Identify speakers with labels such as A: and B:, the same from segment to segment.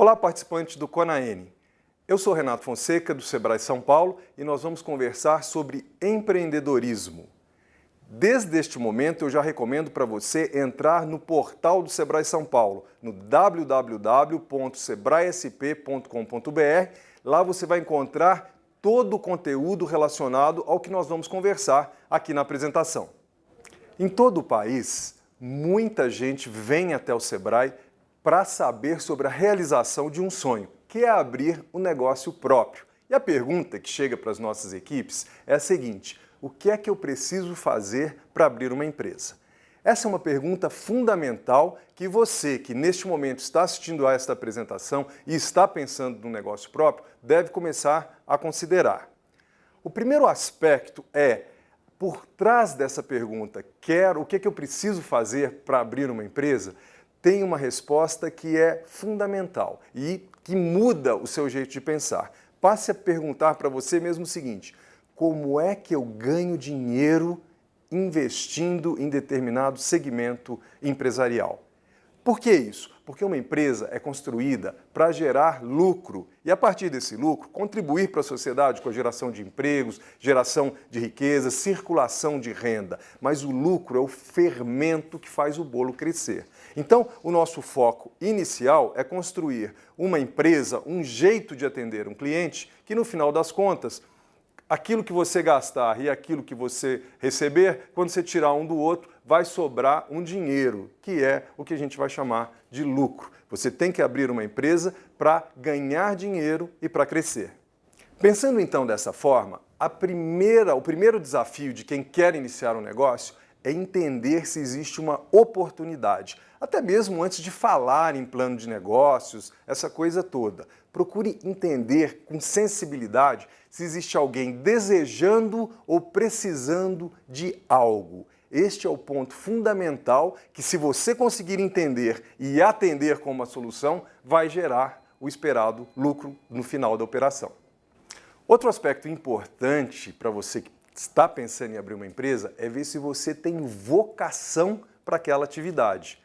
A: Olá, participantes do CONAN. Eu sou Renato Fonseca, do Sebrae São Paulo, e nós vamos conversar sobre empreendedorismo. Desde este momento, eu já recomendo para você entrar no portal do Sebrae São Paulo, no www.sebraesp.com.br. Lá você vai encontrar todo o conteúdo relacionado ao que nós vamos conversar aqui na apresentação. Em todo o país, muita gente vem até o Sebrae para saber sobre a realização de um sonho, que é abrir um negócio próprio. E a pergunta que chega para as nossas equipes é a seguinte: o que é que eu preciso fazer para abrir uma empresa? Essa é uma pergunta fundamental que você, que neste momento está assistindo a esta apresentação e está pensando no negócio próprio, deve começar a considerar. O primeiro aspecto é, por trás dessa pergunta, o que é que eu preciso fazer para abrir uma empresa? Tem uma resposta que é fundamental e que muda o seu jeito de pensar. Passe a perguntar para você mesmo o seguinte: como é que eu ganho dinheiro investindo em determinado segmento empresarial? Por que isso? Porque uma empresa é construída para gerar lucro e, a partir desse lucro, contribuir para a sociedade com a geração de empregos, geração de riqueza, circulação de renda. Mas o lucro é o fermento que faz o bolo crescer. Então, o nosso foco inicial é construir uma empresa, um jeito de atender um cliente que, no final das contas, aquilo que você gastar e aquilo que você receber, quando você tirar um do outro, vai sobrar um dinheiro, que é o que a gente vai chamar de lucro. Você tem que abrir uma empresa para ganhar dinheiro e para crescer. Pensando então dessa forma, o primeiro desafio de quem quer iniciar um negócio é entender se existe uma oportunidade. Até mesmo antes de falar em plano de negócios, essa coisa toda. Procure entender com sensibilidade se existe alguém desejando ou precisando de algo. Este é o ponto fundamental que, se você conseguir entender e atender com uma solução, vai gerar o esperado lucro no final da operação. Outro aspecto importante para você que está pensando em abrir uma empresa é ver se você tem vocação para aquela atividade.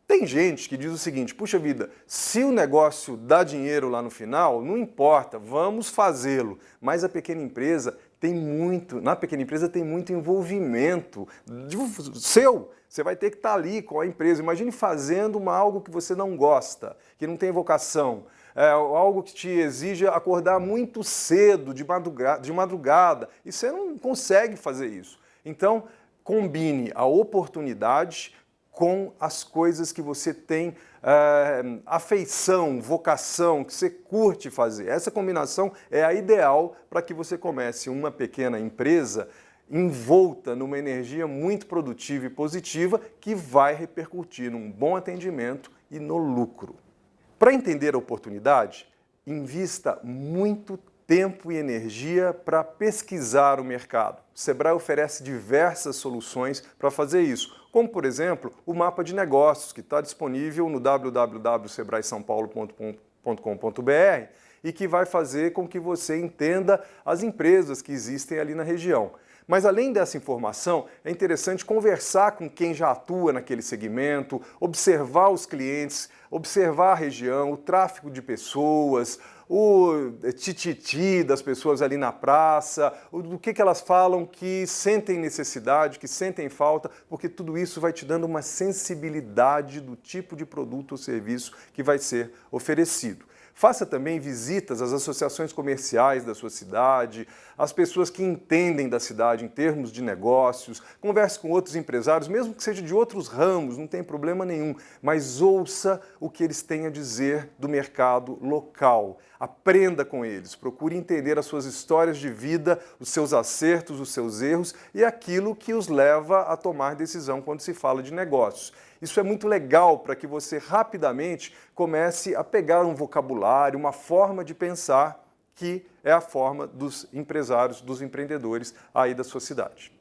A: Tem gente que diz o seguinte: puxa vida, se o negócio dá dinheiro lá no final, não importa, vamos fazê-lo. Mas na pequena empresa tem muito envolvimento seu. Você vai ter que estar ali com a empresa. Imagine fazendo algo que você não gosta, que não tem vocação. Algo que te exige acordar muito cedo, de madrugada, e você não consegue fazer isso. Então, combine a oportunidade com as coisas que você tem afeição, vocação, que você curte fazer. Essa combinação é a ideal para que você comece uma pequena empresa envolta numa energia muito produtiva e positiva que vai repercutir num bom atendimento e no lucro. Para entender a oportunidade, invista muito tempo e energia para pesquisar o mercado. O Sebrae oferece diversas soluções para fazer isso, como, por exemplo, o mapa de negócios, que está disponível no www.sebraesaopaulo.com.br e que vai fazer com que você entenda as empresas que existem ali na região. Mas, além dessa informação, é interessante conversar com quem já atua naquele segmento, observar os clientes, observar a região, o tráfego de pessoas, o tititi das pessoas ali na praça, do que elas falam que sentem necessidade, que sentem falta, porque tudo isso vai te dando uma sensibilidade do tipo de produto ou serviço que vai ser oferecido. Faça também visitas às associações comerciais da sua cidade, às pessoas que entendem da cidade em termos de negócios, converse com outros empresários, mesmo que seja de outros ramos, não tem problema nenhum, mas ouça o que eles têm a dizer do mercado local. Aprenda com eles, procure entender as suas histórias de vida, os seus acertos, os seus erros e aquilo que os leva a tomar decisão quando se fala de negócios. Isso é muito legal para que você rapidamente comece a pegar um vocabulário, uma forma de pensar que é a forma dos empresários, dos empreendedores aí da sua cidade.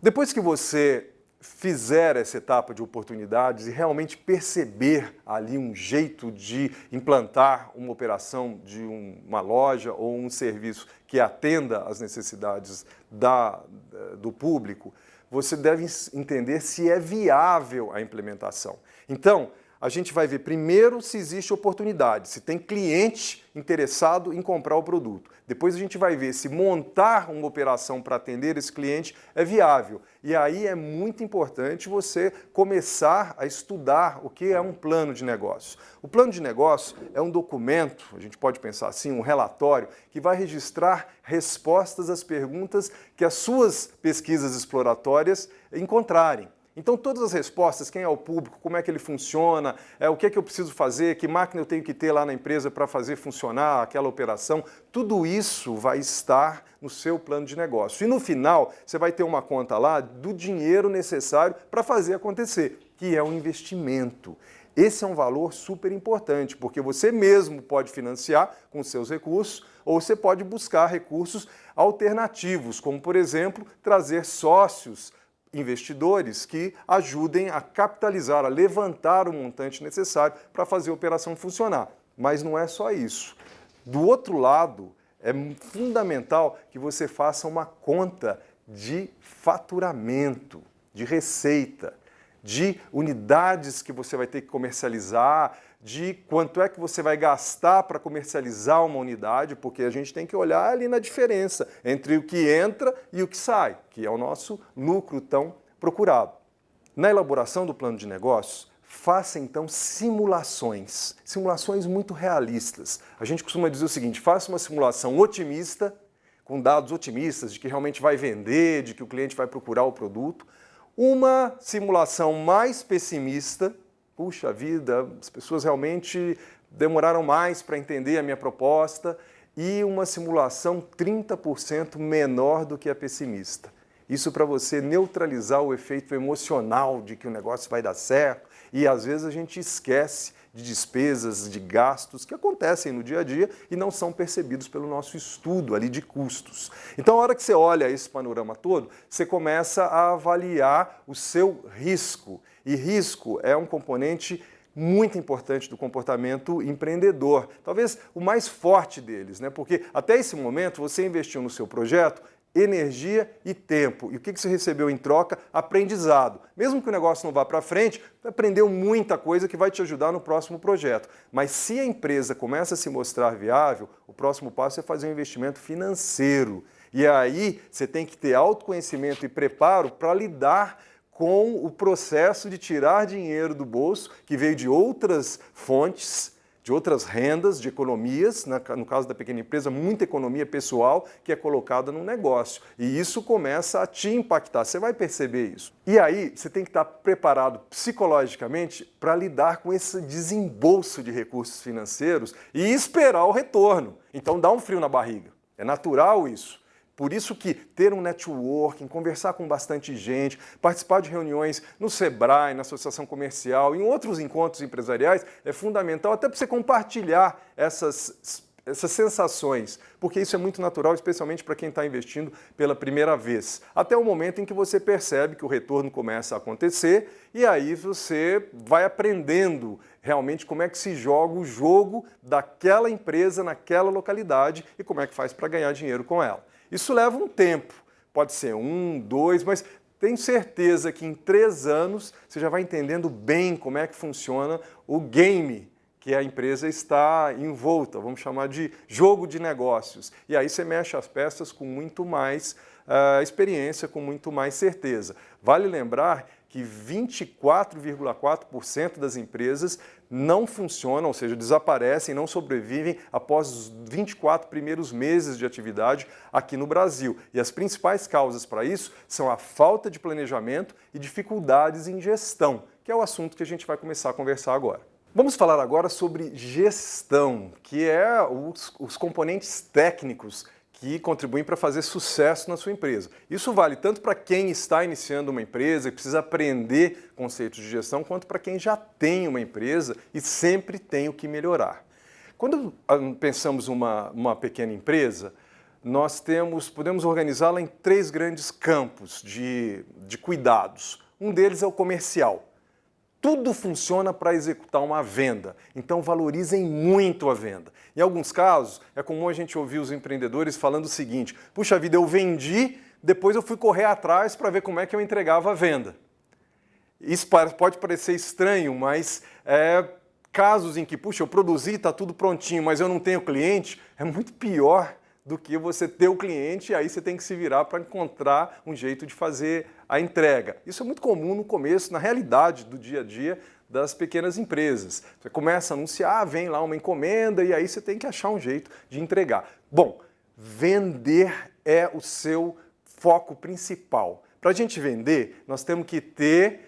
A: Depois que você fizer essa etapa de oportunidades e realmente perceber ali um jeito de implantar uma operação de uma loja ou um serviço que atenda às necessidades do público, você deve entender se é viável a implementação. Então, a gente vai ver primeiro se existe oportunidade, se tem cliente interessado em comprar o produto. Depois a gente vai ver se montar uma operação para atender esse cliente é viável. E aí é muito importante você começar a estudar o que é um plano de negócio. O plano de negócio é um documento, a gente pode pensar assim, um relatório, que vai registrar respostas às perguntas que as suas pesquisas exploratórias encontrarem. Então, todas as respostas, quem é o público, como é que ele funciona, o que é que eu preciso fazer, que máquina eu tenho que ter lá na empresa para fazer funcionar aquela operação, tudo isso vai estar no seu plano de negócio. E no final, você vai ter uma conta lá do dinheiro necessário para fazer acontecer, que é um investimento. Esse é um valor super importante, porque você mesmo pode financiar com seus recursos, ou você pode buscar recursos alternativos, como, por exemplo, trazer sócios, investidores que ajudem a capitalizar, a levantar o montante necessário para fazer a operação funcionar. Mas não é só isso. Do outro lado, é fundamental que você faça uma conta de faturamento, de receita, de unidades que você vai ter que comercializar, de quanto é que você vai gastar para comercializar uma unidade, porque a gente tem que olhar ali na diferença entre o que entra e o que sai, que é o nosso lucro tão procurado. Na elaboração do plano de negócios, faça então simulações muito realistas. A gente costuma dizer o seguinte, faça uma simulação otimista, com dados otimistas de que realmente vai vender, de que o cliente vai procurar o produto, uma simulação mais pessimista, puxa vida, as pessoas realmente demoraram mais para entender a minha proposta, e uma simulação 30% menor do que a pessimista. Isso para você neutralizar o efeito emocional de que o negócio vai dar certo, e às vezes a gente esquece de despesas, de gastos que acontecem no dia a dia e não são percebidos pelo nosso estudo ali de custos. Então, a hora que você olha esse panorama todo, você começa a avaliar o seu risco. E risco é um componente muito importante do comportamento empreendedor, talvez o mais forte deles, né? Porque até esse momento você investiu no seu projeto energia e tempo. E o que você recebeu em troca? Aprendizado. Mesmo que o negócio não vá para frente, você aprendeu muita coisa que vai te ajudar no próximo projeto. Mas se a empresa começa a se mostrar viável, o próximo passo é fazer um investimento financeiro. E aí você tem que ter autoconhecimento e preparo para lidar com o processo de tirar dinheiro do bolso, que veio de outras fontes, de outras rendas, de economias, no caso da pequena empresa, muita economia pessoal que é colocada no negócio. E isso começa a te impactar, você vai perceber isso. E aí você tem que estar preparado psicologicamente para lidar com esse desembolso de recursos financeiros e esperar o retorno. Então dá um frio na barriga, é natural isso. Por isso que ter um networking, conversar com bastante gente, participar de reuniões no Sebrae, na Associação Comercial, em outros encontros empresariais, é fundamental até para você compartilhar essas sensações, porque isso é muito natural, especialmente para quem está investindo pela primeira vez. Até o momento em que você percebe que o retorno começa a acontecer e aí você vai aprendendo realmente como é que se joga o jogo daquela empresa naquela localidade e como é que faz para ganhar dinheiro com ela. Isso leva um tempo, pode ser 1, 2, mas tenho certeza que em 3 anos você já vai entendendo bem como é que funciona o game que a empresa está envolta, vamos chamar de jogo de negócios. E aí você mexe as peças com muito mais experiência, com muito mais certeza. Vale lembrar que 24,4% das empresas não funcionam, ou seja, desaparecem, não sobrevivem após os 24 primeiros meses de atividade aqui no Brasil. E as principais causas para isso são a falta de planejamento e dificuldades em gestão, que é o assunto que a gente vai começar a conversar agora. Vamos falar agora sobre gestão, que é os componentes técnicos que contribuem para fazer sucesso na sua empresa. Isso vale tanto para quem está iniciando uma empresa e precisa aprender conceitos de gestão, quanto para quem já tem uma empresa e sempre tem o que melhorar. Quando pensamos uma pequena empresa, nós podemos organizá-la em 3 grandes campos de cuidados. Um deles é o comercial. Tudo funciona para executar uma venda, então valorizem muito a venda. Em alguns casos, é comum a gente ouvir os empreendedores falando o seguinte: puxa vida, eu vendi, depois eu fui correr atrás para ver como é que eu entregava a venda. Isso pode parecer estranho, mas casos em que, puxa, eu produzi, está tudo prontinho, mas eu não tenho cliente, é muito pior do que você ter o cliente e aí você tem que se virar para encontrar um jeito de fazer a entrega. Isso é muito comum no começo, na realidade do dia a dia das pequenas empresas. Você começa a anunciar, vem lá uma encomenda e aí você tem que achar um jeito de entregar. Bom, vender é o seu foco principal. Para a gente vender, nós temos que ter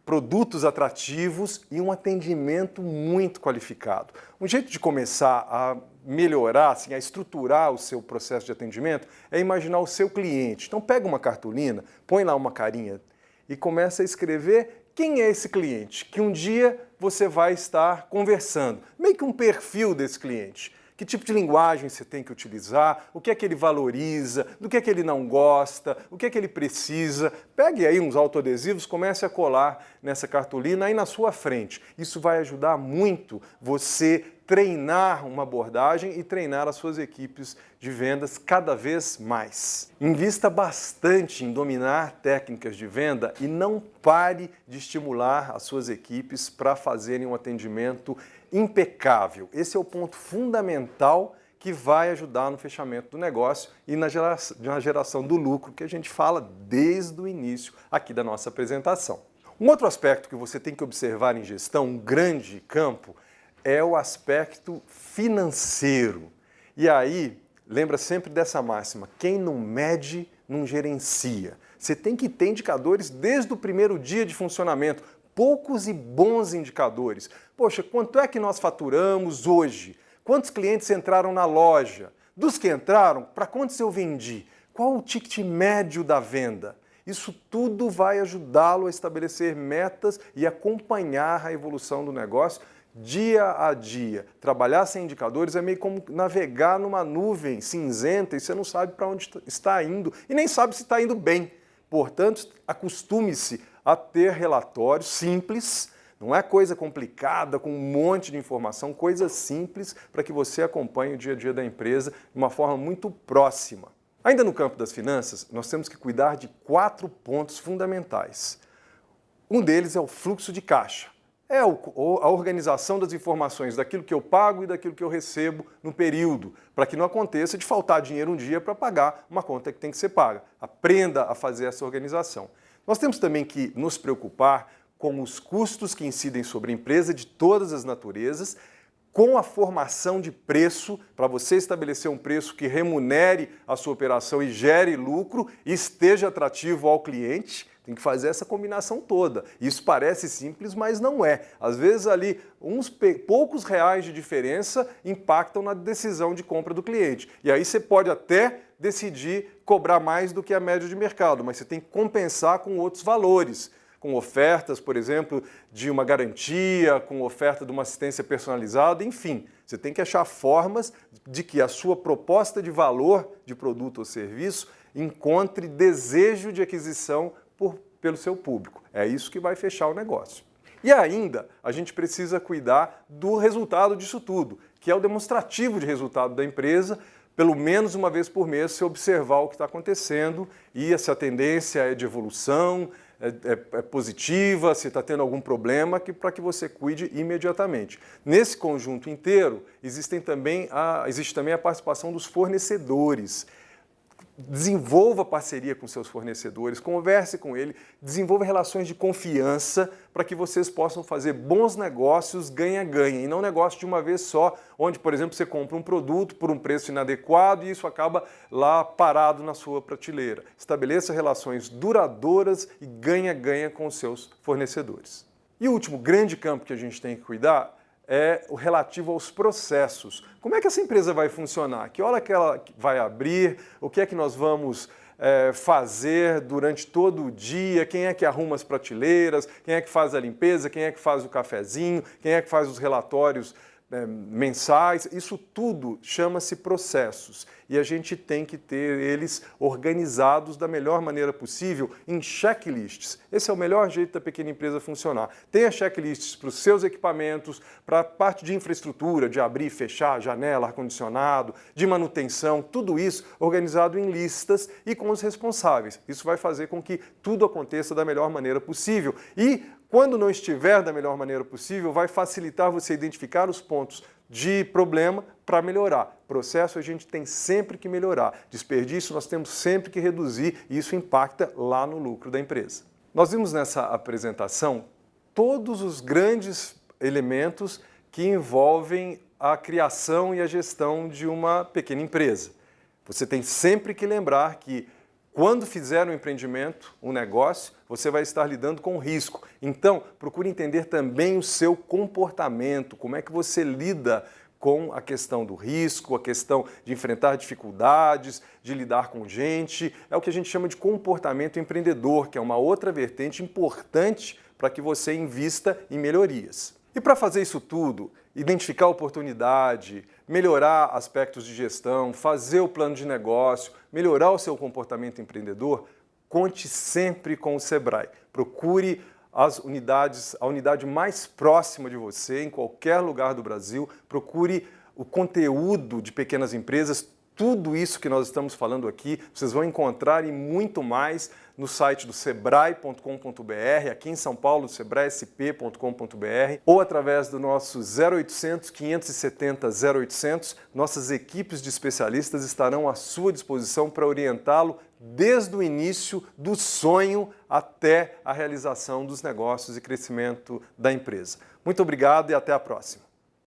A: produtos atrativos e um atendimento muito qualificado. Um jeito de começar a melhorar, assim, a estruturar o seu processo de atendimento é imaginar o seu cliente. Então pega uma cartolina, põe lá uma carinha e começa a escrever quem é esse cliente, que um dia você vai estar conversando. Meio que um perfil desse cliente. Que tipo de linguagem você tem que utilizar, o que é que ele valoriza, do que é que ele não gosta, o que é que ele precisa. Pegue aí uns autoadesivos, comece a colar nessa cartolina aí na sua frente. Isso vai ajudar muito você treinar uma abordagem e treinar as suas equipes de vendas cada vez mais. Invista bastante em dominar técnicas de venda e não pare de estimular as suas equipes para fazerem um atendimento impecável. Esse é o ponto fundamental que vai ajudar no fechamento do negócio e na geração do lucro que a gente fala desde o início aqui da nossa apresentação. Um outro aspecto que você tem que observar em gestão, um grande campo, é o aspecto financeiro. E aí, lembra sempre dessa máxima, quem não mede, não gerencia. Você tem que ter indicadores desde o primeiro dia de funcionamento, poucos e bons indicadores. Poxa, quanto é que nós faturamos hoje? Quantos clientes entraram na loja? Dos que entraram, para quantos eu vendi? Qual o ticket médio da venda? Isso tudo vai ajudá-lo a estabelecer metas e acompanhar a evolução do negócio dia a dia. Trabalhar sem indicadores é meio como navegar numa nuvem cinzenta e você não sabe para onde está indo e nem sabe se está indo bem. Portanto, acostume-se a ter relatórios simples, não é coisa complicada, com um monte de informação, coisa simples para que você acompanhe o dia a dia da empresa de uma forma muito próxima. Ainda no campo das finanças, nós temos que cuidar de 4 pontos fundamentais. Um deles é o fluxo de caixa. É a organização das informações daquilo que eu pago e daquilo que eu recebo no período, para que não aconteça de faltar dinheiro um dia para pagar uma conta que tem que ser paga. Aprenda a fazer essa organização. Nós temos também que nos preocupar com os custos que incidem sobre a empresa de todas as naturezas, com a formação de preço, para você estabelecer um preço que remunere a sua operação e gere lucro e esteja atrativo ao cliente. Tem que fazer essa combinação toda. Isso parece simples, mas não é. Às vezes ali uns poucos reais de diferença impactam na decisão de compra do cliente. E aí você pode até decidir cobrar mais do que a média de mercado, mas você tem que compensar com outros valores, com ofertas, por exemplo, de uma garantia, com oferta de uma assistência personalizada, enfim. Você tem que achar formas de que a sua proposta de valor de produto ou serviço encontre desejo de aquisição pelo seu público. É isso que vai fechar o negócio. E ainda, a gente precisa cuidar do resultado disso tudo, que é o demonstrativo de resultado da empresa, pelo menos uma vez por mês, se observar o que está acontecendo e se a tendência é de evolução, é positiva, se está tendo algum problema, para que você cuide imediatamente. Nesse conjunto inteiro, existe também a participação dos fornecedores. Desenvolva parceria com seus fornecedores, converse com ele, desenvolva relações de confiança para que vocês possam fazer bons negócios ganha-ganha e não negócio de uma vez só, onde, por exemplo, você compra um produto por um preço inadequado e isso acaba lá parado na sua prateleira. Estabeleça relações duradouras e ganha-ganha com os seus fornecedores. E o último grande campo que a gente tem que cuidar é o relativo aos processos. Como é que essa empresa vai funcionar? Que hora que ela vai abrir? O que é que nós vamos fazer durante todo o dia? Quem é que arruma as prateleiras? Quem é que faz a limpeza? Quem é que faz o cafezinho? Quem é que faz os relatórios mensais, isso tudo chama-se processos e a gente tem que ter eles organizados da melhor maneira possível em checklists. Esse é o melhor jeito da pequena empresa funcionar. Tenha checklists para os seus equipamentos, para a parte de infraestrutura, de abrir e fechar, janela, ar-condicionado, de manutenção, tudo isso organizado em listas e com os responsáveis. Isso vai fazer com que tudo aconteça da melhor maneira possível e quando não estiver da melhor maneira possível, vai facilitar você identificar os pontos de problema para melhorar. Processo a gente tem sempre que melhorar. Desperdício nós temos sempre que reduzir e isso impacta lá no lucro da empresa. Nós vimos nessa apresentação todos os grandes elementos que envolvem a criação e a gestão de uma pequena empresa. Você tem sempre que lembrar que quando fizer um empreendimento, um negócio, você vai estar lidando com risco. Então, procure entender também o seu comportamento, como é que você lida com a questão do risco, a questão de enfrentar dificuldades, de lidar com gente. É o que a gente chama de comportamento empreendedor, que é uma outra vertente importante para que você invista em melhorias. E para fazer isso tudo, identificar a oportunidade, melhorar aspectos de gestão, fazer o plano de negócio, melhorar o seu comportamento empreendedor, conte sempre com o Sebrae. Procure a unidade mais próxima de você, em qualquer lugar do Brasil. Procure o conteúdo de pequenas empresas. Tudo isso que nós estamos falando aqui, vocês vão encontrar e muito mais no site do sebrae.com.br, aqui em São Paulo, sebraesp.com.br, ou através do nosso 0800 570 0800. Nossas equipes de especialistas estarão à sua disposição para orientá-lo desde o início do sonho até a realização dos negócios e crescimento da empresa. Muito obrigado e até a próxima.